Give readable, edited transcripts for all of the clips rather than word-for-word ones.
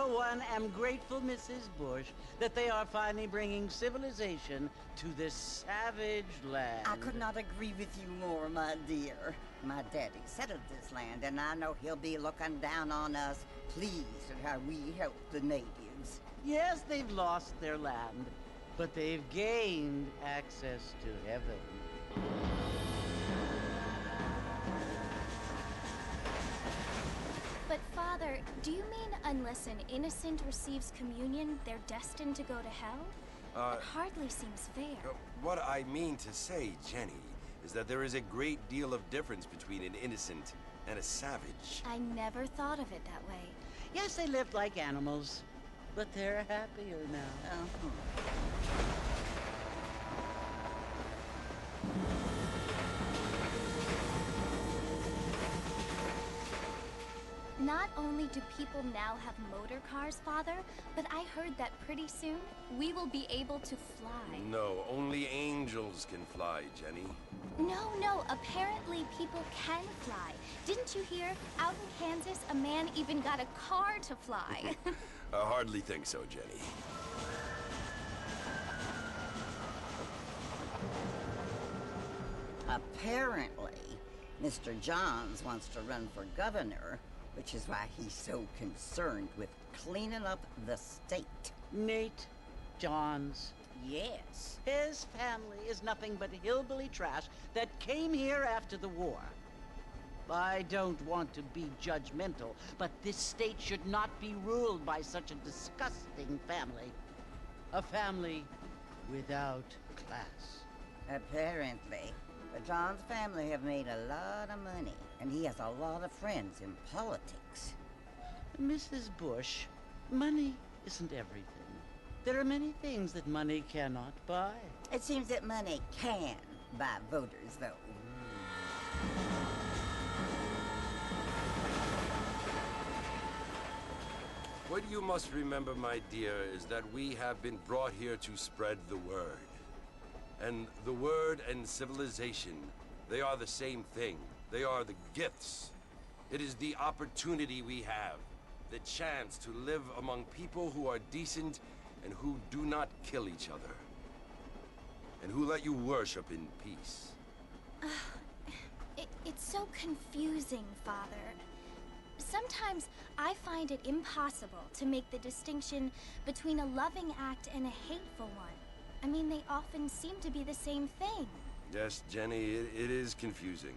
for one, am grateful, Mrs. Bush, that they are finally bringing civilization to this savage land. I could not agree with you more, my dear. My daddy settled this land, and I know he'll be looking down on us, pleased at how we help the natives. Yes, they've lost their land, but they've gained access to heaven. But Father, do you mean unless an innocent receives communion, they're destined to go to hell? That hardly seems fair. What I mean to say, Jenny, is that there is a great deal of difference between an innocent and a savage. I never thought of it that way. Yes, they lived like animals, but they're happier now. Not only do people now have motor cars, Father, but I heard that pretty soon we will be able to fly. No, only angels can fly, Jenny. No, apparently people can fly. Didn't you hear? Out in Kansas, a man even got a car to fly. I hardly think so, Jenny. Apparently, Mr. Johns wants to run for governor, which is why he's so concerned with cleaning up the state. Nate Johns. Yes. His family is nothing but hillbilly trash that came here after the war. I don't want to be judgmental, but this state should not be ruled by such a disgusting family. A family without class. Apparently. The Johns family have made a lot of money, and he has a lot of friends in politics. Mrs. Bush, money isn't everything. There are many things that money cannot buy. It seems that money can buy voters, though. What you must remember, my dear, is that we have been brought here to spread the word. And the word and civilization, they are the same thing. They are the gifts. It is the opportunity we have, the chance to live among people who are decent and who do not kill each other. And who let you worship in peace. It's so confusing, Father. Sometimes I find it impossible to make the distinction between a loving act and a hateful one. I mean, they often seem to be the same thing. Yes, Jenny, it is confusing.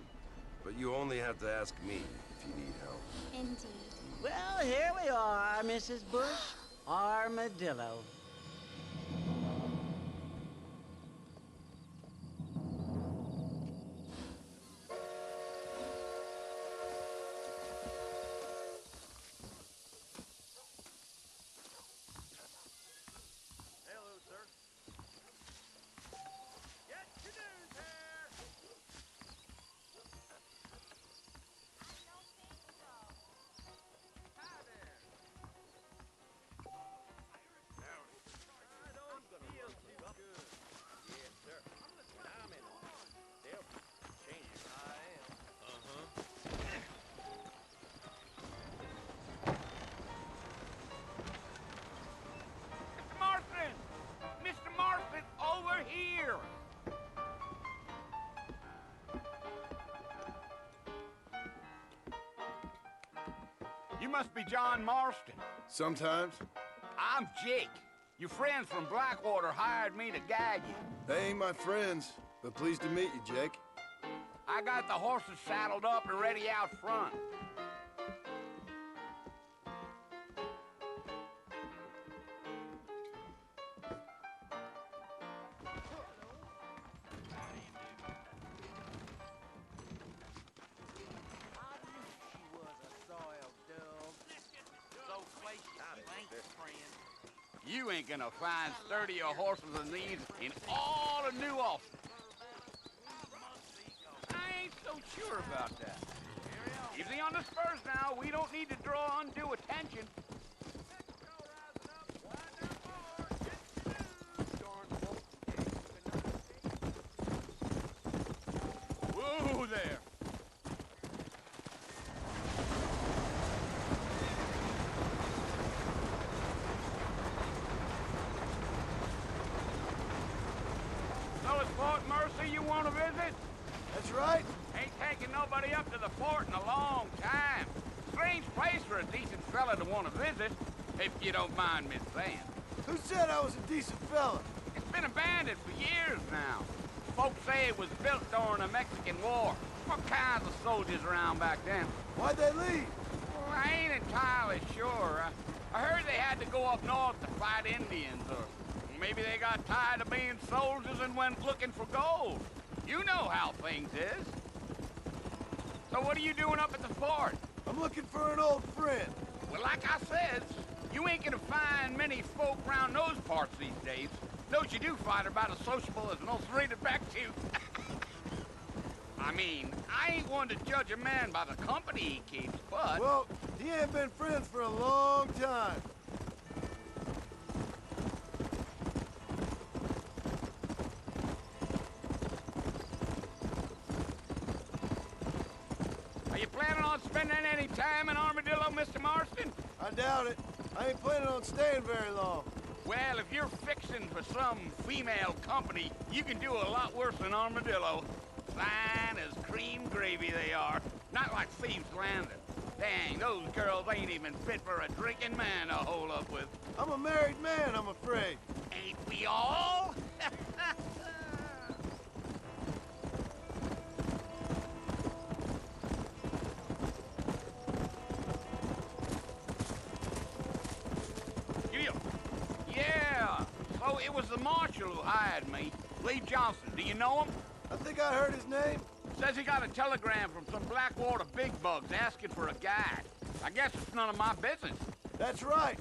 But you only have to ask me if you need help. Indeed. Well, here we are, Mrs. Bush. Armadillo. You must be John Marston. Sometimes. I'm Jake. Your friends from Blackwater hired me to guide you. They ain't my friends, but pleased to meet you, Jake. I got the horses saddled up and ready out front. You ain't gonna find sturdier horses than these in all of New Austin. I ain't so sure about that. Easy on the spurs now. We don't need to draw undue attention. Whoa there. Mercer you want to visit? That's right. Ain't taking nobody up to the fort in a long time. Strange place for a decent fella to want to visit, if you don't mind me saying. Who said I was a decent fella? It's been abandoned for years now. Folks say it was built during the Mexican War. What kinds of soldiers around back then? Why'd they leave? Well, I ain't entirely sure. I heard they had to go up north to fight Indians, or maybe they got tired of being soldiers and went looking for gold. You know how things is. So what are you doing up at the fort? I'm looking for an old friend. Well, like I said, you ain't gonna find many folk around those parts these days. Those you do find are about as sociable as an ulcerated back tooth. I mean, I ain't one to judge a man by the company he keeps, but... Well, he ain't been friends for a long time. Are you planning on spending any time in Armadillo, Mr. Marston? I doubt it. I ain't planning on staying very long. Well, if you're fixing for some female company, you can do a lot worse than Armadillo. Fine as cream gravy they are. Not like Thieves Landing. Dang, those girls ain't even fit for a drinking man to hold up with. I'm a married man, I'm afraid. Ain't we all? Yeah, so it was the marshal who hired me. Lee Johnson, do you know him? I think I heard his name. Says he got a telegram from some Blackwater big bugs asking for a guide. I guess it's none of my business. That's right.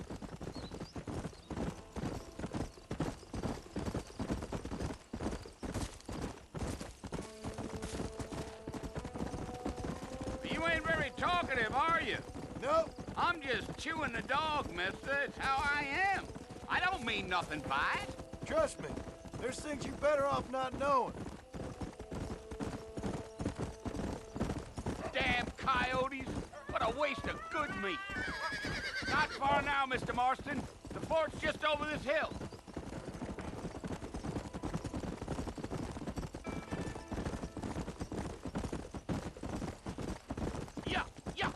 You ain't very talkative, are you? Nope. I'm just chewing the dog, mister. It's how I am. I don't mean nothing by it. Trust me. There's things you better off not knowing. Damn coyotes. What a waste of good meat. Not far now, Mr. Marston. The fort's just over this hill. Yeah.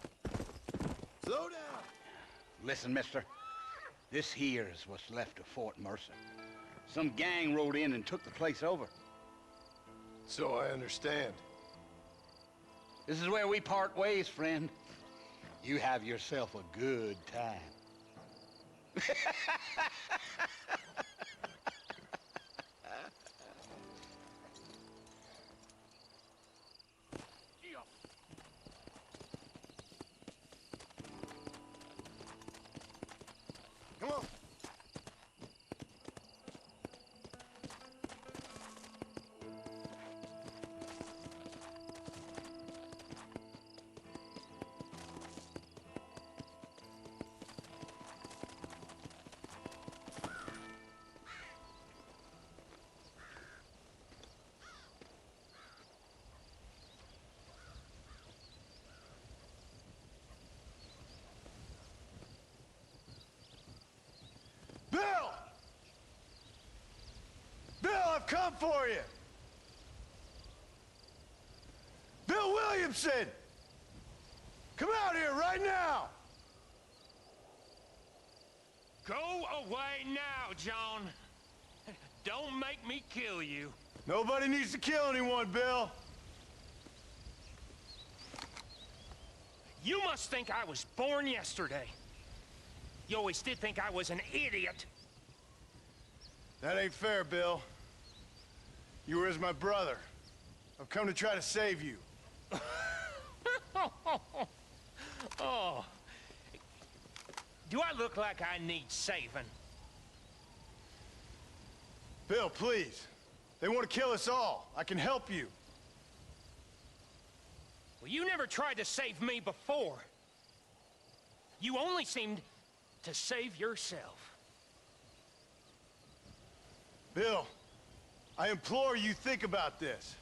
Slow down. Listen, mister. This here is what's left of Fort Mercer. Some gang rode in and took the place over. So I understand. This is where we part ways, friend. You have yourself a good time. Come on. Bill! Bill, I've come for you! Bill Williamson! Come out here right now! Go away now, John. Don't make me kill you. Nobody needs to kill anyone, Bill. You must think I was born yesterday. You always did think I was an idiot. That ain't fair, Bill. You were as my brother. I've come to try to save you. Oh. Do I look like I need saving? Bill, please. They want to kill us all. I can help you. Well, you never tried to save me before. You only seemed to save yourself. Bill, I implore you think about this.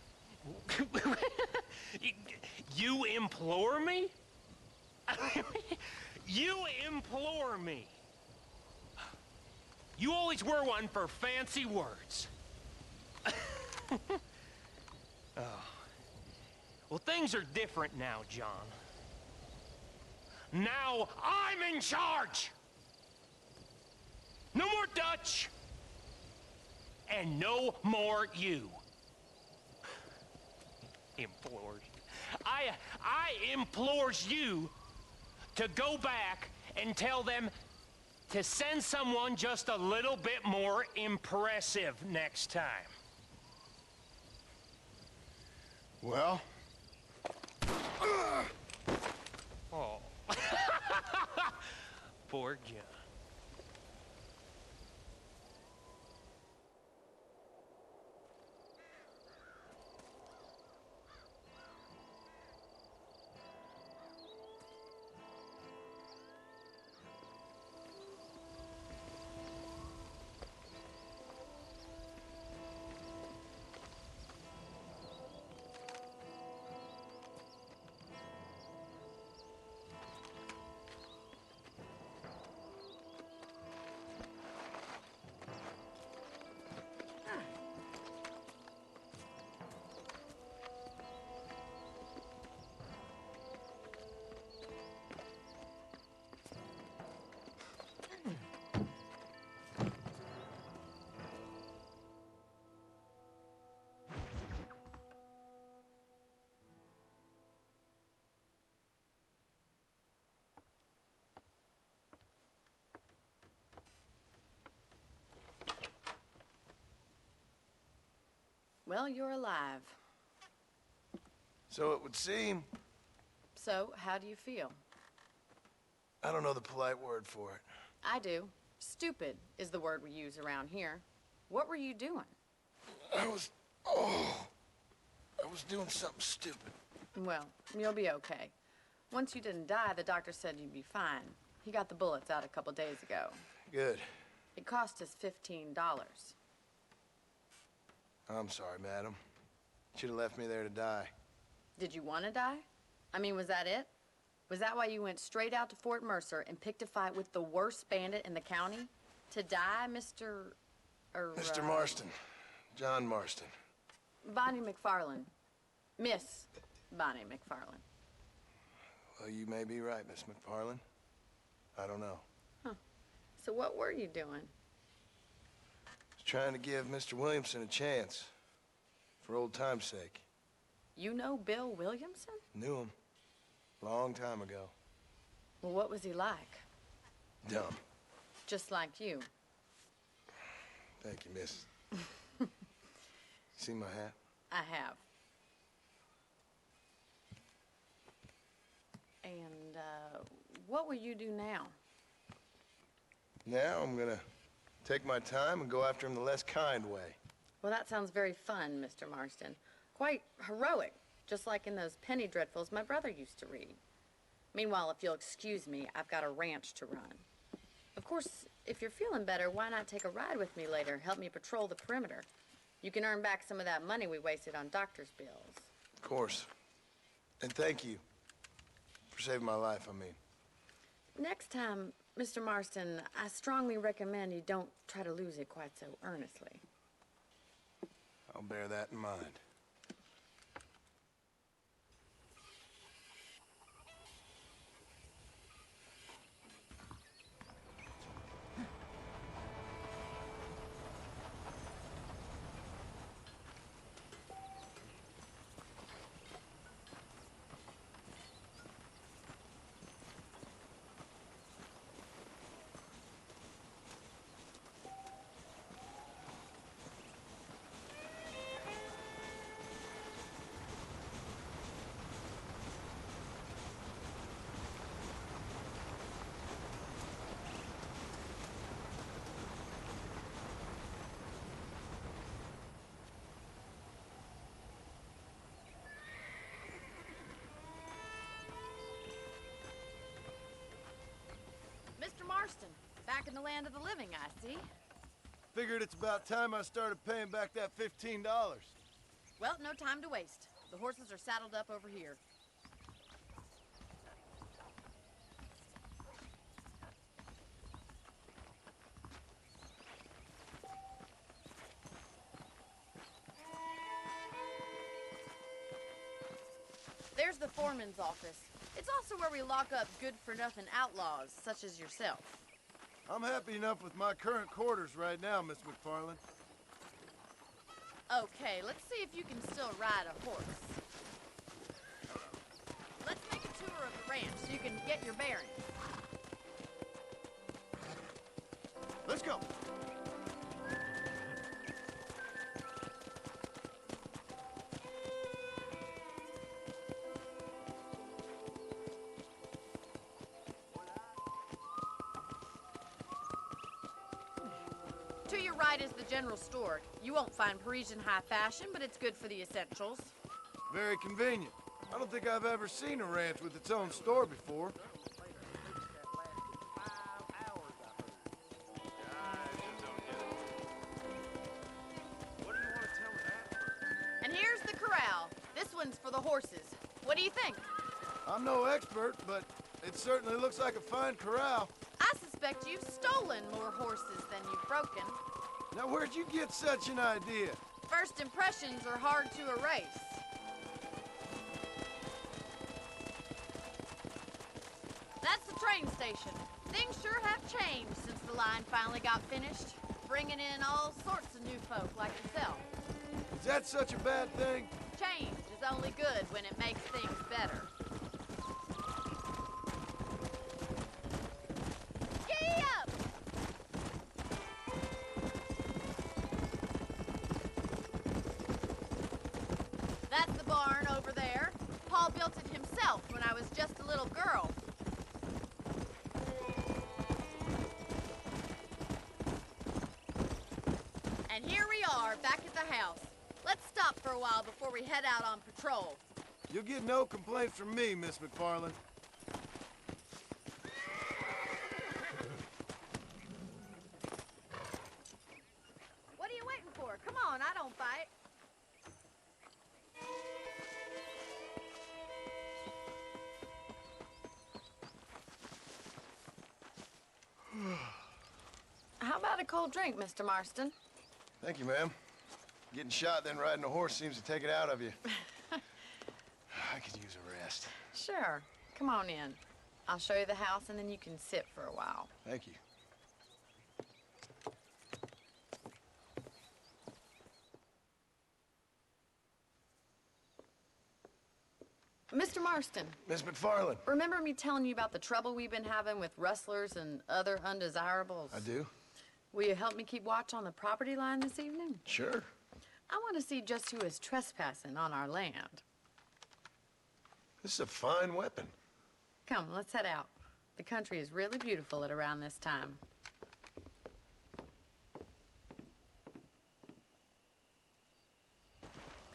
You implore me? You implore me. You always were one for fancy words. Things are different now, John. Now I'm in charge! No more Dutch! And no more you. Implores. I implores you to go back and tell them to send someone just a little bit more impressive next time. Well? Oh. Poor John. Well, you're alive. So it would seem. So, how do you feel? I don't know the polite word for it. I do. Stupid is the word we use around here. What were you doing? I was doing something stupid. Well, you'll be okay. Once you didn't die, the doctor said you'd be fine. He got the bullets out a couple days ago. Good. It cost us $15. I'm sorry, madam. Should have left me there to die. Did you want to die? I mean, was that it? Was that why you went straight out to Fort Mercer and picked a fight with the worst bandit in the county? To die, Mr. Mr. Marston. John Marston. Bonnie McFarland. Miss Bonnie McFarland. Well, you may be right, Miss McFarland. I don't know. Huh. So what were you doing? Was trying to give Mr. Williamson a chance. For old time's sake. You know Bill Williamson? Knew him. Long time ago. Well, what was he like? Dumb. Just like you. Thank you, miss. See my hat? I have. And, what will you do now? Now I'm gonna take my time and go after him the less kind way. Well, that sounds very fun, Mr. Marston. Quite heroic, just like in those penny dreadfuls my brother used to read. Meanwhile, if you'll excuse me, I've got a ranch to run. Of course, if you're feeling better, why not take a ride with me later? Help me patrol the perimeter. You can earn back some of that money we wasted on doctor's bills. Of course. And thank you for saving my life, I mean. Next time, Mr. Marston, I strongly recommend you don't try to lose it quite so earnestly. I'll bear that in mind. Mr. Marston, back in the land of the living, I see. Figured it's about time I started paying back that $15. Well, no time to waste. The horses are saddled up over here. the foreman's office. It's also where we lock up good-for-nothing outlaws, such as yourself. I'm happy enough with my current quarters right now, Miss McFarland. Okay, let's see if you can still ride a horse. Let's make a tour of the ranch so you can get your bearings. Let's go. To your right is the general store. You won't find Parisian high fashion, but it's good for the essentials. Very convenient. I don't think I've ever seen a ranch with its own store before. And here's the corral. This one's for the horses. What do you think? I'm no expert, but it certainly looks like a fine corral. I suspect you've stolen more horses than you've broken. Now, where'd you get such an idea? First impressions are hard to erase. That's the train station. Things sure have changed since the line finally got finished, bringing in all sorts of new folk like yourself. Is that such a bad thing? Change is only good when it makes things better. Giddy up! That's the barn over there. Paul built it himself when I was just a little girl. And here we are, back at the house. Let's stop for a while before we head out on patrol. You'll get no complaints from me, Miss McFarland. What are you waiting for? Come on, I don't bite. How about a cold drink, Mr. Marston? Thank you, ma'am. Getting shot, then riding a horse seems to take it out of you. I could use a rest. Sure. Come on in. I'll show you the house, and then you can sit for a while. Thank you. Mr. Marston, Miss McFarland. remember me telling you about the trouble we've been having with rustlers and other undesirables? I do? Will you help me keep watch on the property line this evening? Sure. I want to see just who is trespassing on our land. This is a fine weapon. Come, let's head out. The country is really beautiful at around this time.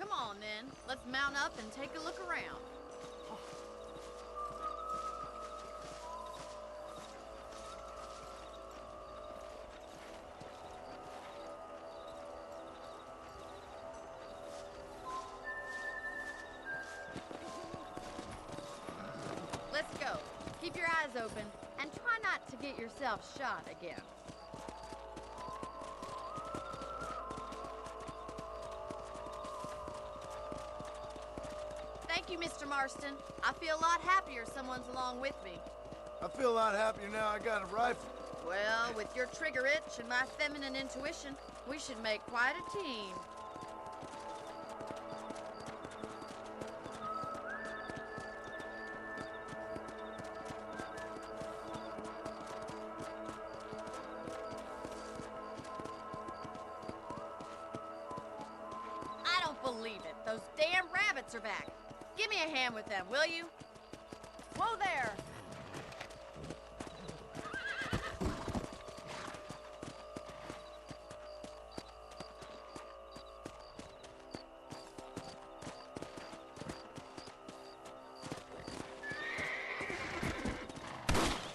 Come on, then. Let's mount up and take a look around. Let's go. Keep your eyes open and try not to get yourself shot again. Thank you, Mr. Marston. I feel a lot happier someone's along with me. I feel a lot happier now I got a rifle. Well, with your trigger itch and my feminine intuition, we should make quite a team. I don't believe it. Those damn rabbits are back. Give me a hand with them, will you? Whoa there!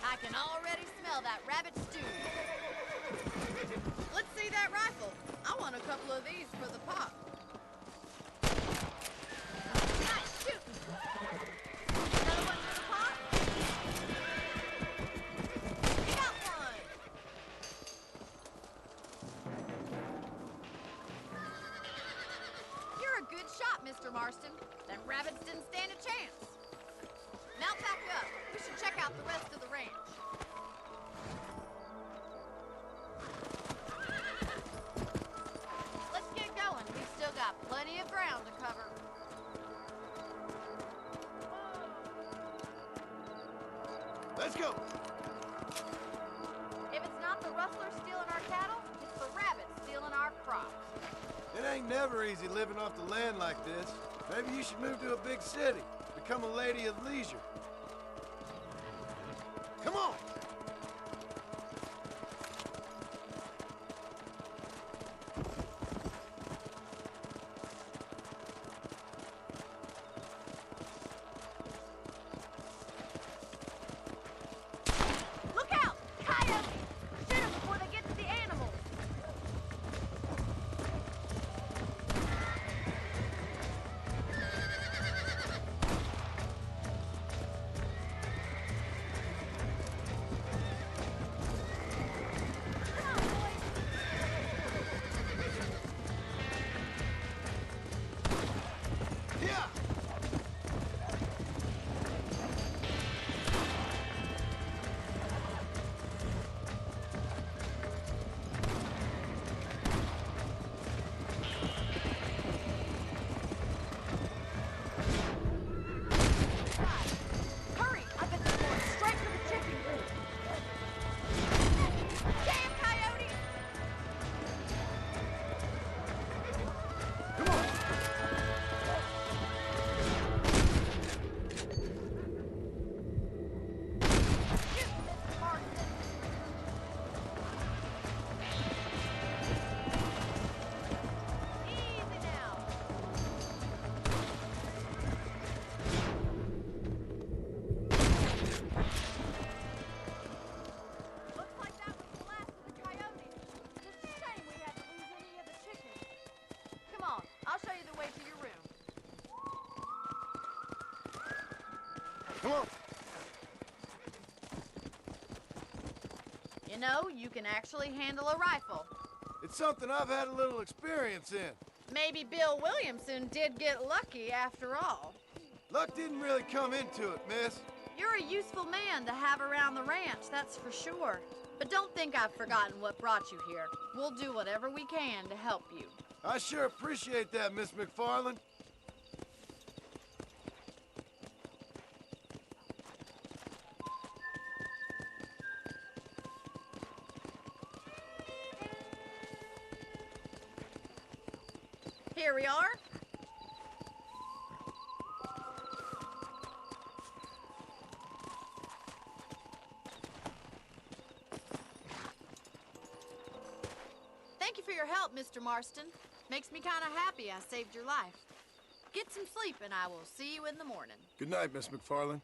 I can already smell that rabbit stew. Let's see that rifle. I want a couple of these for the pot. Nice shooting. Another one for the pot? You got one. You're a good good shot, Mr. Marston. Them rabbits didn't stand a chance. Now pack up. We should check out the rest of the ranch. Let's get going. We've still got plenty of ground to cover. Let's go. If it's not the rustlers stealing our cattle, it's the rabbits stealing our crops. It ain't never easy living off the land like this. Maybe you should move to a big city. Become a lady of leisure. Come on! Look out! Coyotes! Shoot them before they get to the animals! Yeah! Hurry! I bet they're going straight for the chicken coop. Damn coyotes! Come on! Shoot, Mr. Marston! Easy now! Looks like that was the last of the coyotes. Just a shame we had to lose any of the chickens. Come on, I'll show you the way to your room. Come on! You know, you can actually handle a rifle. It's something I've had a little experience in. Maybe Bill Williamson did get lucky after all. Luck didn't really come into it, miss. You're a useful man to have around the ranch, that's for sure. But don't think I've forgotten what brought you here. We'll do whatever we can to help you. I sure appreciate that, Miss McFarland. Here we are. Thank you for your help, Mr. Marston. Makes me kind of happy I saved your life. Get some sleep and I will see you in the morning. Good night, Miss McFarland.